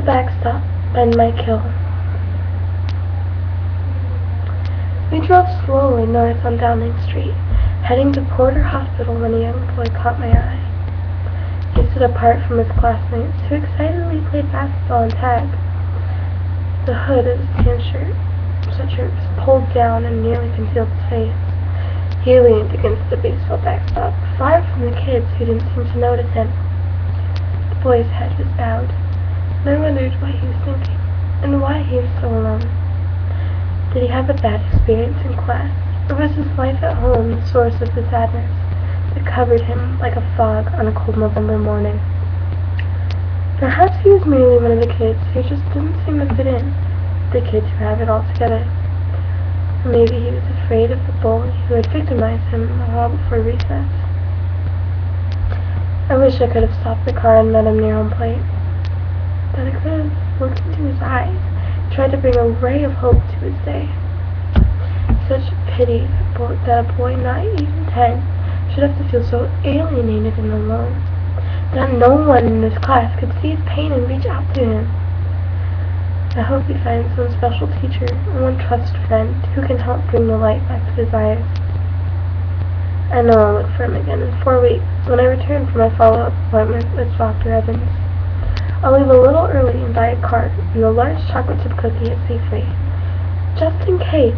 The backstop, Ben might kill. We drove slowly north on Downing Street, heading to Porter Hospital when a young boy caught my eye. He stood apart from his classmates, who excitedly played basketball and tag. The hood of his tan sweatshirt was pulled down and nearly concealed his face. He leaned against the baseball backstop, far from the kids who didn't seem to notice him. The boy's head was bowed, and I wondered what he was thinking, and why he was so alone. Did he have a bad experience in class, or was his life at home the source of the sadness that covered him like a fog on a cold November morning? Perhaps he was merely one of the kids who just didn't seem to fit in, the kids who have it all together. Or maybe he was afraid of the bully who had victimized him a while before recess. I wish I could have stopped the car and met him near home plate. That I could have looked into his eyes, tried to bring a ray of hope to his day. Such pity that a boy not even 10 should have to feel so alienated and alone, that no one in this class could see his pain and reach out to him. I hope he finds some special teacher or one trusted friend who can help bring the light back to his eyes. I know I'll look for him again in 4 weeks when I return from my follow-up appointment with Dr. Evans. I'll leave a little early and buy a cart and a large chocolate chip cookie at Safeway, just in case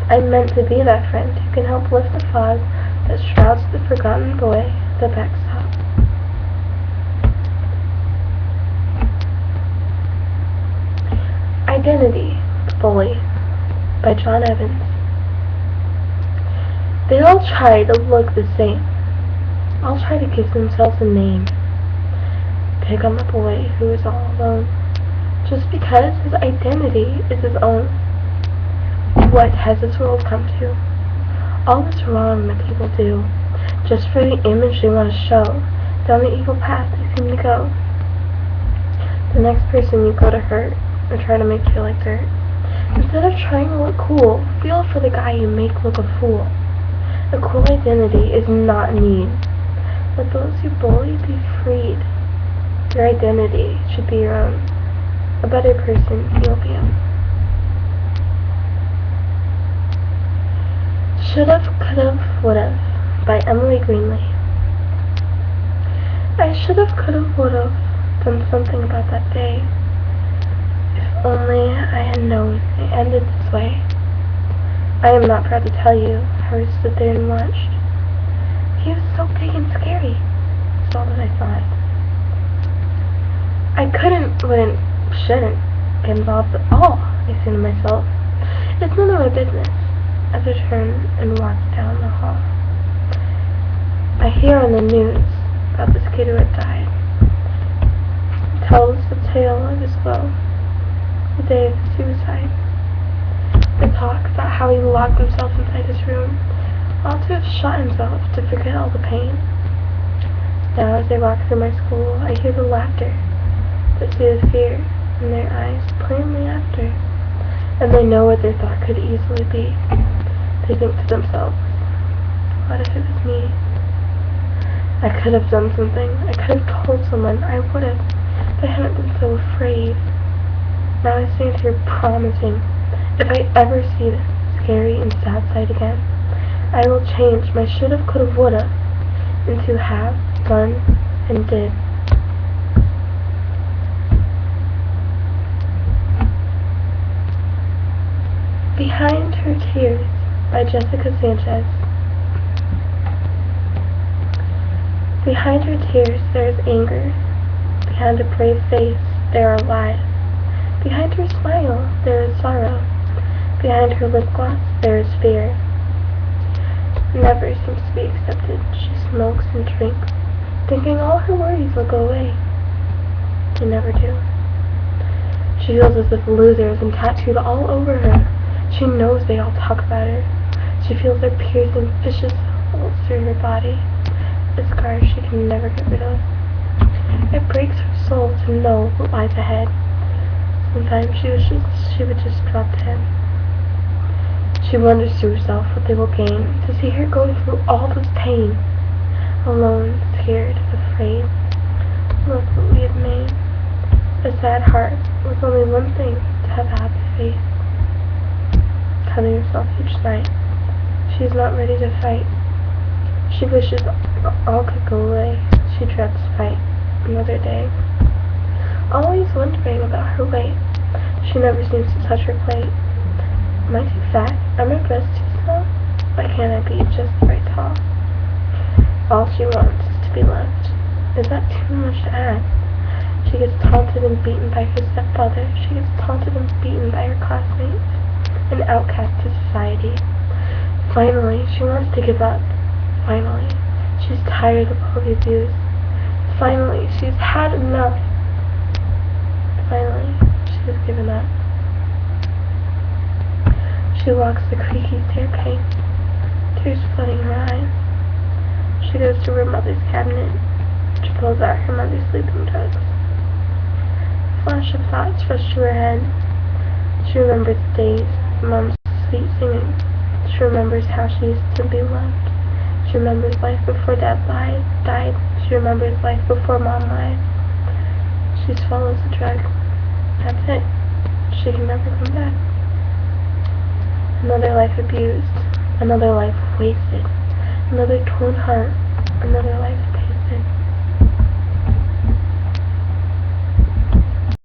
I meant to be that friend who can help lift the fog that shrouds the forgotten boy at the backstop. Identity, the Bully, by John Evans. They all try to look the same. All try to give themselves a name. Pick on the boy who is all alone, just because his identity is his own. What has this world come to? All this wrong that people do, just for the image they want to show, down the evil path they seem to go. The next person you go to hurt, or try to make feel like dirt. Instead of trying to look cool, feel for the guy you make look a fool. A cool identity is not a need. Let those you bully be freed. Your identity should be your own. A better person you'll be. Should've, Could've, Would've by Emily Greenlee. I should've, could've, would've done something about that day. If only I had known it ended this way. I am not proud to tell you how I stood there and watched. He was so big and scary, that's all that I thought. I wouldn't, shouldn't get involved at all, I say to myself. It's none of my business, as I turn and walk down the hall. I hear on the news about this kid who had died. It tells the tale of his woe, the day of his suicide. It talks about how he locked himself inside his room, ought to have shot himself to forget all the pain. Now as I walk through my school, I hear the laughter, but see the fear in their eyes plainly after, and they know what their thought could easily be. They think to themselves, what if it was me? I could have done something. I could have told someone. I would have, if I hadn't been so afraid. Now I stand here promising, if I ever see this scary and sad sight again, I will change my should've, could've, would've into have, done, and did. Behind Her Tears by Jessica Sanchez. Behind her tears there is anger. Behind a brave face there are lies. Behind her smile there is sorrow. Behind her lip gloss there is fear. Never seems to be accepted. She smokes and drinks, thinking all her worries will go away. They never do. She feels as if a loser has been tattooed all over her. She knows they all talk about her. She feels their piercing, vicious holes through her body, a scar she can never get rid of. It breaks her soul to know what lies ahead. Sometimes she would just drop dead. She wonders to herself what they will gain to see her go through all this pain, alone, scared, afraid. Look what we have made. sad heart with only one thing, to have a happy face. Telling herself each night she is not ready to fight. She wishes all could go away. She dreads to fight another day. Always wondering about her weight. She never seems to touch her plate. Am I too fat? Are my breasts too small? Why can't I be just right tall? All she wants is to be loved. Is that too much to ask? She gets taunted and beaten by her stepfather. She gets taunted and beaten by her classmates. An outcast to society. Finally, she wants to give up. Finally, she's tired of all the abuse. Finally, she's had enough. Finally, she has given up. She walks the creaky staircase, tears flooding her eyes. She goes to her mother's cabinet. She pulls out her mother's sleeping drugs. A flash of thoughts rush to her head. She remembers the days, Mom's sweet singing. She remembers how she used to be loved. She remembers life before Dad died. She remembers life before Mom lied. She swallows the drug. That's it. She can never come back. Another life abused. Another life wasted. Another torn heart. Another life